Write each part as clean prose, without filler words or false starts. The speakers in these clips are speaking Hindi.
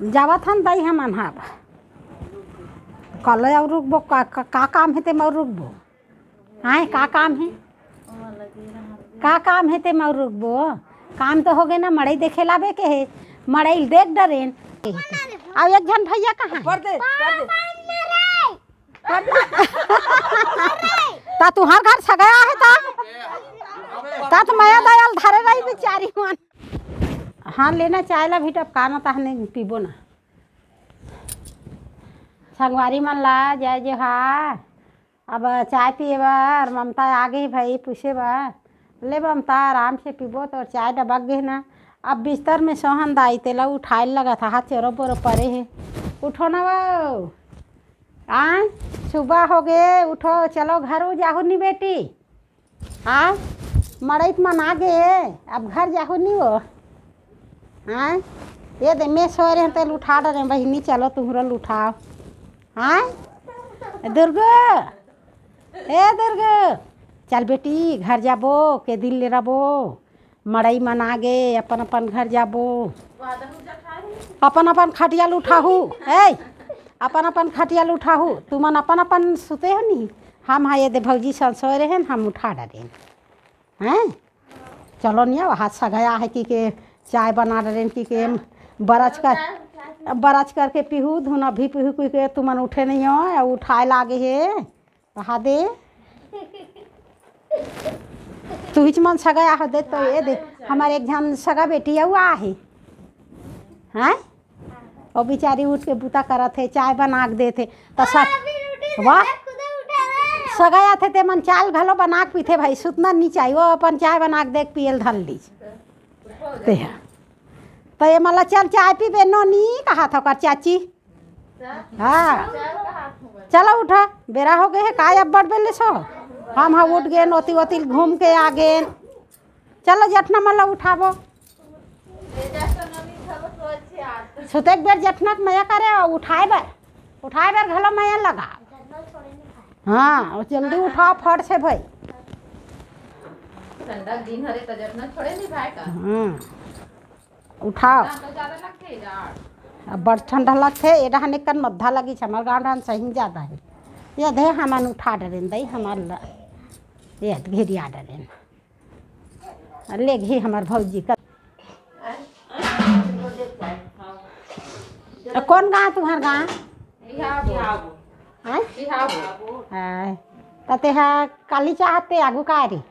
जावा था दई हम अनहाब कल और रुकबो का काम है ते मैं रुकबो हाँ का काम है का काम है ते मैं रुकबो काम तो हो गए ना मड़ई देखे लाबे के है मड़ई देख डरेन अब एक जन भैया कहाँ ता तुहार घर सगाया है ता तो मैं दयाल धारे रही बेचारी मन हाँ लेना चाहे ला भी टपकाना ता नहीं पीबो ना संगवारी मन ला जय जो हाँ अब चाय पिए बार ममता आगे भाई पूछे बार ले ममता आराम से पीबो तो चाय डबक गए ना अब बिस्तर में सोहन दाई तेला उठाए लगा था हाथ चोरो बोरो परे है उठो ना वो सुबह हो गए उठो चलो घर जाहू नहीं बेटी हाँ मड़ई मन आ गए अब घर जाहू नहीं वो हाँ ये दे मैं सो रहे तेल उठा डरे बहिनी चलो तुहरल उठाओ हाँ दुर्गा ए दुर्गा चल बेटी घर जाबो के दिन ले रबो मड़ई मन आ गए अपन अपन घर जाबो अपन अपन खटियाल उठाहू ए अपन अपन खटियाल उठाहू तुमन अपन अपन सुते हो नहीं हम हाँ ये दे भौजी सो रहे हैं हम उठा डरे हैं चलो नहीं हाथ सगाया है कि के चाय बना डरे कि के बरच करके पीहू धुना भी पीहू कोई के तुमन उठे नहीं हो उठाए लागे है कहा दे तू हिच मन सगाया हो दे तो ये दे हमारे एक जन सगा बेटी हुआ है हैं और बेचारी उठ के बूता करत है चाय बना के देते तो वाह सगाया थे ते मन चाल घलो बना के पीते भाई सुतना नहीं चाहिए वो अपन चाय बना के देख पियल धल लीज तो ये मतलब चल चाय पी बेनो नहीं कहा था कर चाची हाँ चलो उठा बेरा हो गए है काय अब बढ़ बेले सो हम हाँ उठ गए नोती वोती घूम के आ गए चलो जठना मतलब उठाबो सुतेक बेर जठनक मया करे और उठाए बेर घलो मया लगा हाँ जल्दी उठाओ फट से भाई ठंडा दिन हरे त जठना छोड़े नहीं भाई का हाँ उठाओ तो ज्यादा लगते अब बड़ ठंडा लगते ये डहाने कन मद्धा लगी हमार गाँव ढान सही ज्यादा है ये दे हमन उठा डरेन दई हमार ये घेरिया डरेन ले घी हमार भौजी का कौन गाँव तुम्हार गाँव तते है काली चाहते आगू कारी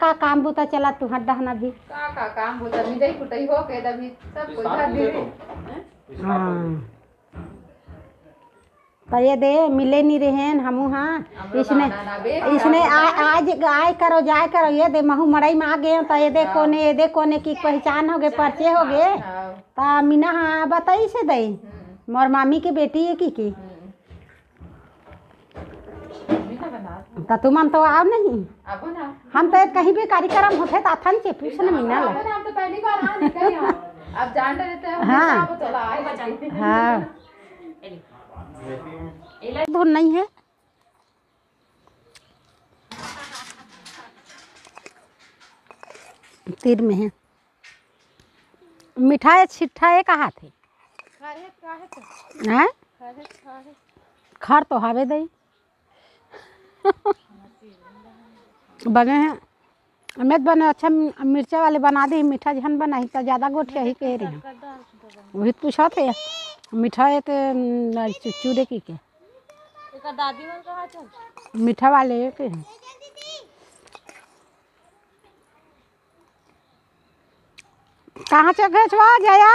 का काम बुता चला तू हट डहना भी का काम बुता मिदई कुटई हो के दभी सब कोई घर दे हाँ तो ये दे मिले नहीं रहे हमू हाँ इसने आज आए करो जाए करो ये दे महू मड़ई में आ गए तो ये दे कोने की पहचान हो गए परिचय हो गए तो मीना हाँ बताई से दे मोर मामी के बेटी है की तो तुमन तो आओ नहीं हम तो कहीं भी कार्यक्रम होते तो अथन से पूछने मीना लग हम तो पहली बार आ निकले अब जान रहते हैं हाँ हाँ धुन नहीं है तीर में है मिठाई छिट्ठाए कहाँ थे हैं खर तो हावे दई बने हैं अमित बने अच्छा मिर्चा वाले बना दी मीठा जहन बनाई तो ज़्यादा गोठिया ही कह रही हैं वही पूछा थे मिठाई तो चूड़े की के दादी मन कहाँ चल मीठा वाले के हैं कहाँ से भेजवा जया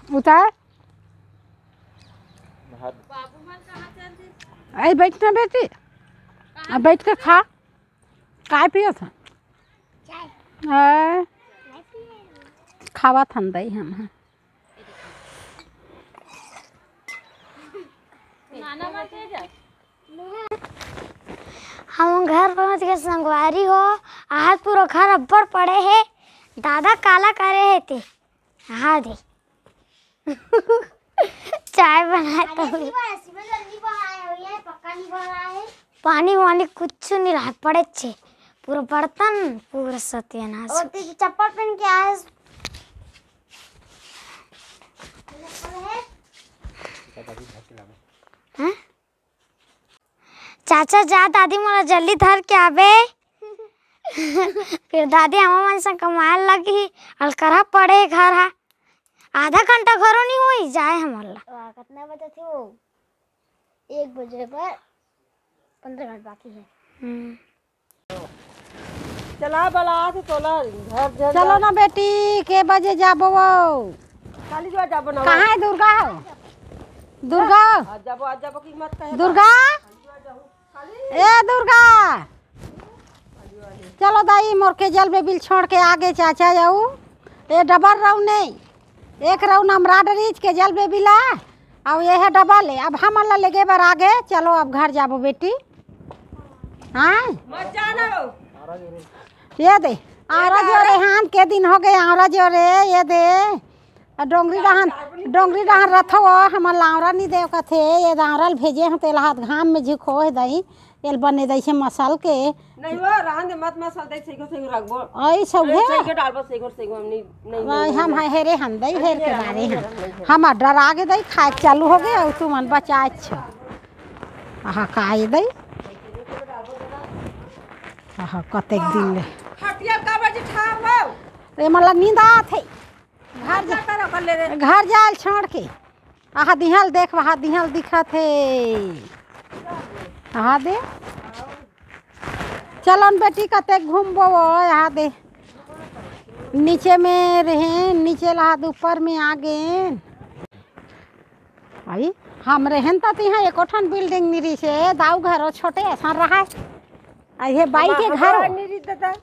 उतार आई बैठना बेटी अब बैठ के खा काय पियो था खावा था दई हम हम घर पहुंच के संगवारी हो आज पूरा घर अब्बड़ पड़े है दादा काला करे है ते हाँ दे चाय बनाए तो पक्का नहीं बना है पानी वानी कुछ नहीं रहा पड़े छे पूरा बर्तन पूरा सत्यानाश। और तेरी चप्पल पहन के आए हैं? चाचा जा दादी मोला जल्दी धर के आवे फिर दादी हमार मन से कमाए लगी और करा पड़े घर है आधा घंटा घरों नहीं हुई जाए हमारा। कितने बजे थे वो? 1 बजे पर 15 मिनट बाकी है। चला बला थे तोला घर चलो ना बेटी के बजे जाबो वो खाली जो जाबो ना कहाँ है दुर्गा हो? दुर्गा आज जाबो की मत कहे दुर्गा ए दुर्गा चलो दाई मोर के जल में बिल छोड़ के आगे चाचा जाऊ ये डबल रहू नहीं एक रहू नमराड रीच के जल में बिला अब ये है डबल है। अब हम अल्लाह लेगे बार आगे चलो अब घर जाबो बेटी। हाँ मत जाना ये दे आरा जो रे हान के दिन हो गए आरा जो रे ये दे डोंगरी डहान रथो हमर लावरा नहीं देव का थे ये दावरल भेजे हम तेल हाथ घाम में झिको है दई एल बने दई से मसाल के नहीं वो रहन दे मत मसाल दे सेगो रखबो आई सब है सेगो डालबो सेगो हम नहीं हम हेरे हम दई हेर के बारे हैं हम डरा के दई खाए चालू हो गए और तू मन बचाए छ आहा काई दई आहा कतेक दिन ले हटिया का बजे ठाबो रे मला नींद आत है घर जा करो कर ले रे घर जाल छोड़ के आहा दिहल देख वहाँ दिहल दिखत है हाँ दे चलन बेटी कते घूमबो यहाँ दे नीचे में रहे नीचे लाद ऊपर में आ गए भाई हम रहन तो यहाँ एक ठन बिल्डिंग निरी से दाऊ घर छोटे ऐसा रहा है ये बाइक के घर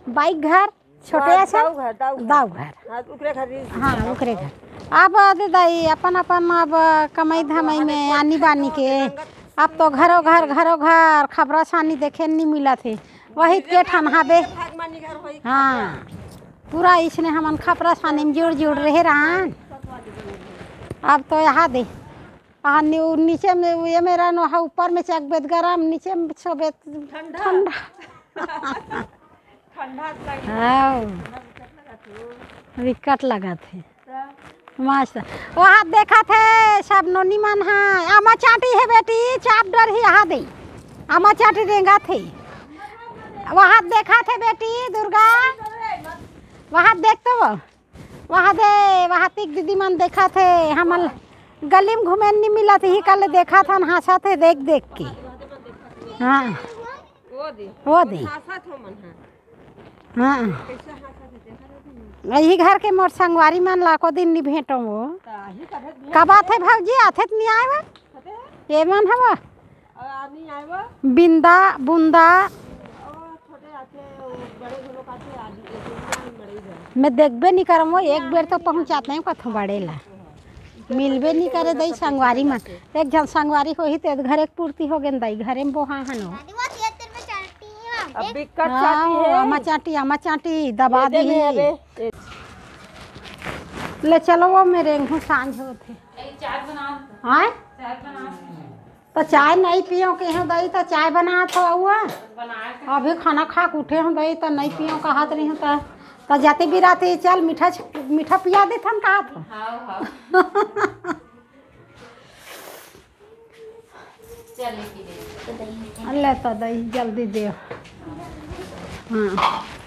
बाइक घर छोटे ऐसा दाऊ घर उकरे घर हाँ उकरे घर अब दे दाई अपन अपन अब कमाई धमाई में आनी बानी के अब तो घरों घर खबरा सानी देखे नहीं मिला थे वही के ठन हाबे हाँ पूरा इसने हमन खबरा सानी में जुड़ रहे रहन। अब तो यहाँ दे नीचे में ये मेरा नोहा ऊपर में चकबेद गरम नीचे में सोबेद ठंडा हाँ विकट लगा थे मस्त वहाँ देखा थे सब नोनी मन है आमा चाटी है बेटी चाप डर ही यहाँ दे आमा चाटी रेंगा थे वहाँ देखा थे बेटी दुर्गा वहाँ देखते वो वहाँ तिक दीदी मन देखा थे हम गली में घूमे नहीं मिला थी ही कल देखा था हंसा थे देख के हाँ वो दी हाँ यही घर के मोर संगवारी मन लाको दिन नहीं भेंटो वो कब आथे भौजी आथे नहीं आए ये मन है बिंदा बुंदा मैं देखबे नहीं करम वो एक बेर तो पहुँचाते हैं कथों बड़ेला मिलबे नहीं करे दई संगवारी मन एक जन संगवारी हो ही ते घर एक पूर्ति हो गन दई घरे में बोहा हनो अम्मा चाटी दबा दी ले चलो वो मेरे हूँ सांझ होते हाँ तो चाय नहीं पियो के हैं दई तो चाय बना तो हुआ अभी खाना खा के उठे हूँ दई तो नहीं पियो का हाथ नहीं होता तो जाते भी राते चल मीठा पिया दे हम कहा था अल्लाह तो दही जल्दी दे हाँ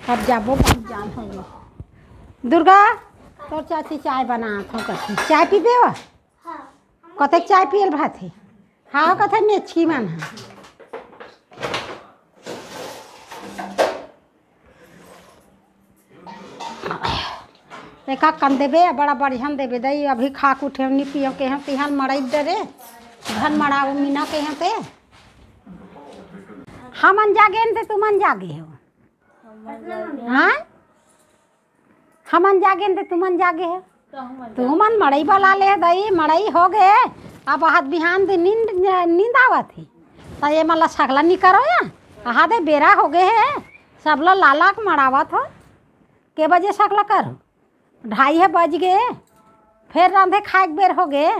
अब जाबो बहुत जान हो गई दुर्गा तो चाची चाय बना थो कथी चाय पी दे कतक चाय पियल भाथी हाँ कथे में अच्छी मन है एक कन देबे बड़ा बढ़िया देबे दई अभी खा के उठे नहीं पियो के हैं तिहान मड़ई डरे घन मड़ाओ मीना के हैं ते हमन जागे थे तुमन जागे हो हाँ हमन जागे थे तुमन जागे हो तुमन मड़ई बला ले दई मड़ई हो गए अब हाथ बिहान दे नींद आवा थी तो ये मतलब सकला नहीं करो या हाँ दे बेरा हो गए है सब लोग लाला के मड़ावा था के बजे सकला करो 2:30 बज गए फिर रांधे खाए बेर हो गए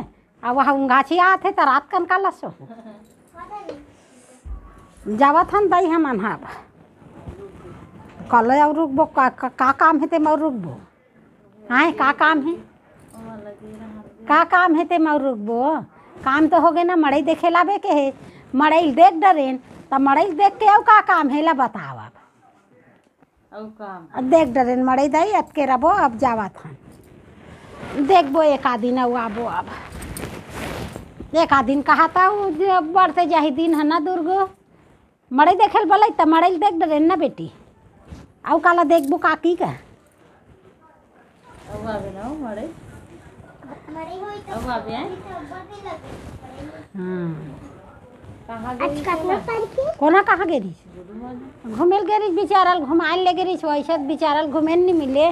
अब वहाँ उंगाची आते तो रात कन का लसो जावत हन दई हम अनहाब कल और रुकबो का काम है ते मैं रुकबो आए का काम है का काम है ते मैं रुकबो काम तो हो गए ना मड़ई देखे लाबे के है मड़ई देख डरेन तो मड़ई देख के अब का काम है ला बताओ अब देख डरेन मड़ई दई अब के रबो अब जावत हन देखबो एक आदिन आबो अब एक आदिन कहा था बढ़ते जाही दिन है ना दुर्गो मड़ई देखे बोले तो मड़ई देख डरेन ना बेटी आउ काला देखबो काकी का कोना कहाँ गेरी घूमेल गेरी बिचारल घुमाल ले गेरी वैसे बिचारल घूमे नहीं मिले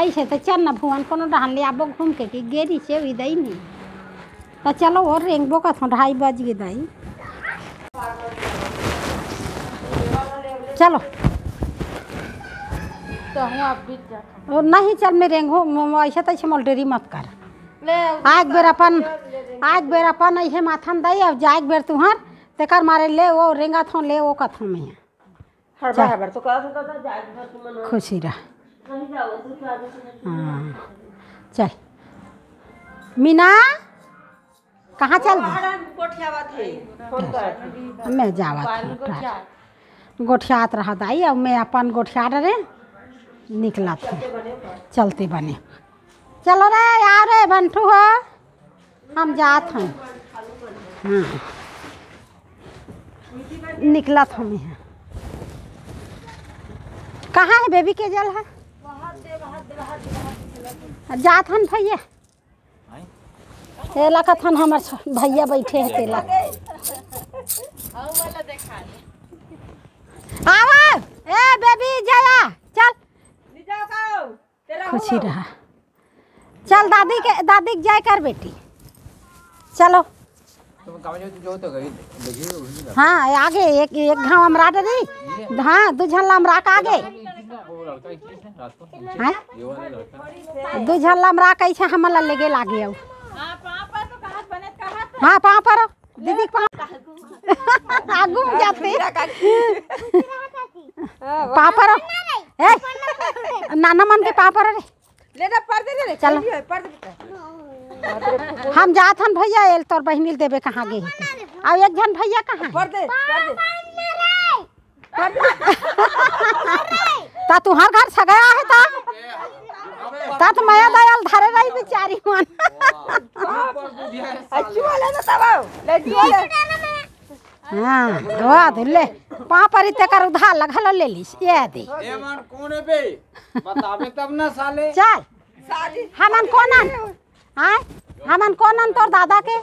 ऐसे तो चल ना भुवन कोनो डहान ले आबो घूम के कि गेरी से विदाई नहीं तो चलो और रेंगबो का 2:30 बज गए दाई चलो तो हूँ आप बीत जाता और नहीं चल मैं रेंगो ऐसे तो मोल्टेरी मत कर आग बेर अपन ऐसे माथन दई अब जाग बेर तुहर तेकर मारे ले वो रेंगा थो ले वो कथो में हर तो का खुशी रह हाँ चल मीना कहाँ चल मैं जावत गोठियात रहा दाई अब मैं अपन गोठिया रे निकला था चलते बने चलो रे यार रे बंटू हो हम जात हैं हाँ निकला था मैं कहाँ है बेबी के जल है जात हन भैया तेला कथन हमार भैया बैठे हैं तेला आवा ए बेबी जया चल खुशी रहा चल दादी के जाए कर बेटी चलो हाँ आगे एक घाव हमरा डरी हाँ 2 झल्ला हमरा का आगे दो झल्ला हमरा कैसे हमला लेगे लागे अब हाँ पाँव पर दीदी पाँव आगू जाते पाँव पर नाना मन के पाँव पर लेना पर्दे ले चलो हम जात हन भैया एल तोर बहनील देवे कहाँ गए अब एक जन भैया कहाँ पर्दे ता तुहार घर सगाया है ता तो माया दयाल धरे रही बेचारी मन अच्छी वाला ना तब ले दियो हाँ दवा धुले पाँव पर इतने कर उधार लगा ले लीस ये दे ए मन कौन है बे बतावे तब ना साले चल हमन कोनन आय हमन कोनन तोर दादा के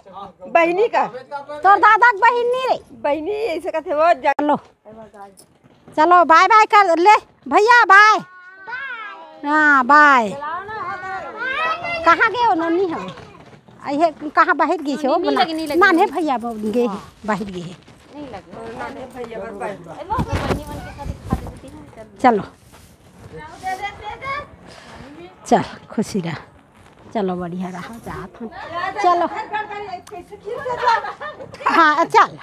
बहनी का तोर दादा के बहिन नहीं रे बहनी ऐसे कहते वो चलो चलो बाय बाय कर ले भैया बाय हाँ बाय कहाँ गए हो नन्नी हो ये कहाँ बाहर गई छो नाने भैया गए बाहर गए चलो चल खुशी रहा चलो बढ़िया रहा जात हूँ चलो हाँ चल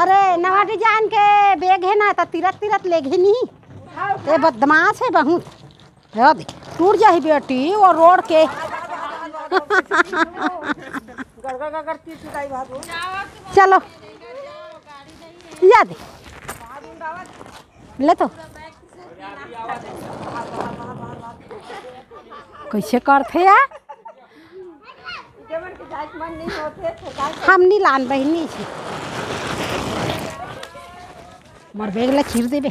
अरे नवा डिजाइन के बैग है ना तो तीरथ ले घे नहीं ये बदमाश है बहुत देख टूट जाही बेटी वो रोड के चलो याद ले तो कैसे करते यार हम नहीं लान बहनी छे मोर बेग ला चीर देबे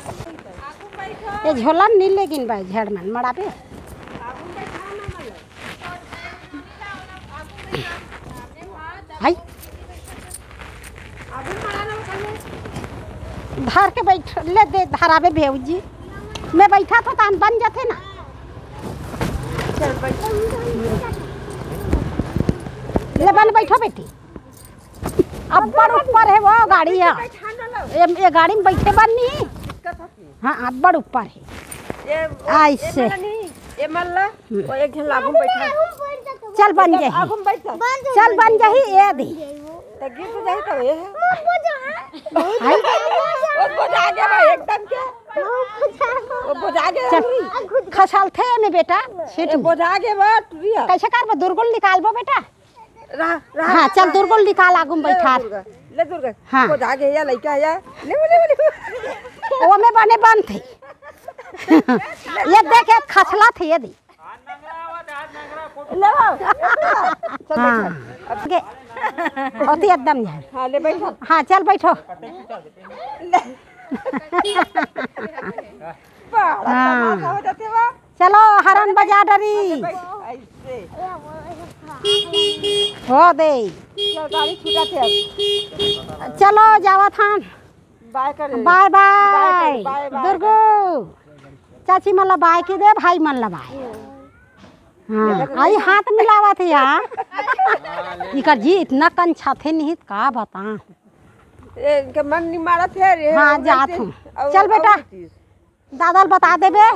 ये झोला नहीं लेकिन भाई झड़ मन मड़ा पे भाई धर के बैठ ले दे धरावे भेव जी मैं बैठा था तान बन जाते ना ले बन बैठो बेटी अब बड़ ऊपर है वो गाड़ी है ये गाड़ी में बैठे बननी हाँ अब बड़ ऊपर है ऐसे ये मल्ला वो एक घन लागू बैठा चल बन जाही आगू बैठ चल बन जाही ए दी तो गिर तो जाए तब ये हाय वो बुझा गया भाई एकदम के वो बुझा गया चल खसाल थे ने बेटा ये सेठ बुझा गया बा टुरिया कैसे कर दुर्गुल निकालबो बेटा रहा हाँ चल दुर्गुल निकाल आगू में बैठा ले दुर्गा हाँ। बुझा गया या लइका या ले वो में बने बंद थे ये देखे खसला थे ये दी ले चल हाँ बैठ अति एकदम जाए हां ले बैठ हाँ चल बैठो बड़ा हाँ। तमाशा हो जाते बा चलो हरन बजा डरी ऐसे हो दे चल गाड़ी छूटा थे चलो जावा थान बाय कर बाय बाय बाय बाय। दुर्गू चाची मन बाय के दे भाई मन बाय हाँ आई हाथ मिलावा थे यार इकर जी इतना कंछा थे निहित का बता इनके मन नहीं मारा थे रे हाँ जात हूँ चल बेटा दादा बता देबे